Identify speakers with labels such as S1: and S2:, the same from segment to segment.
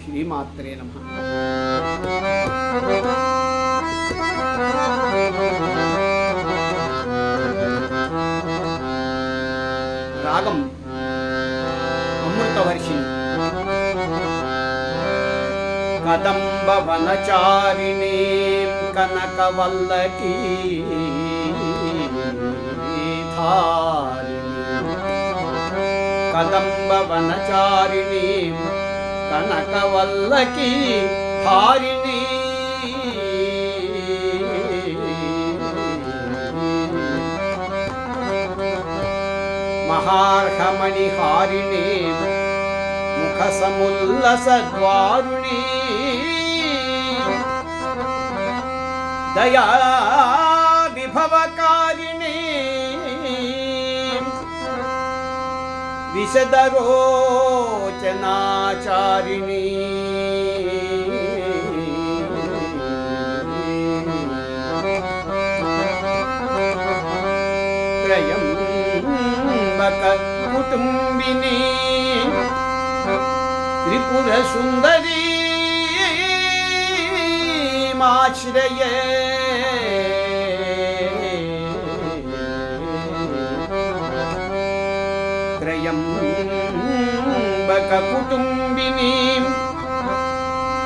S1: శ్రీమాత్రే నమః. రాగం అమృతవర్షిణి. కదంబ వనచారిణీ కనకవల్లకీ కదంబ వనచారిణీ కనకవల్లకీ ధారిణీ మహార్హమణిహారిణీ ముఖసముల్లసద్వారుణీ దయా విభవకారిణీ విశదరోచనాచారిణీ త్రయంబక కుటుంబినీ త్రిపుర సుందరీ మాశ్రయే త్రయంబక కుటుంబినీ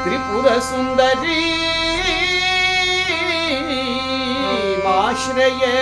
S1: త్రిపుర సుందరీ మాశ్రయే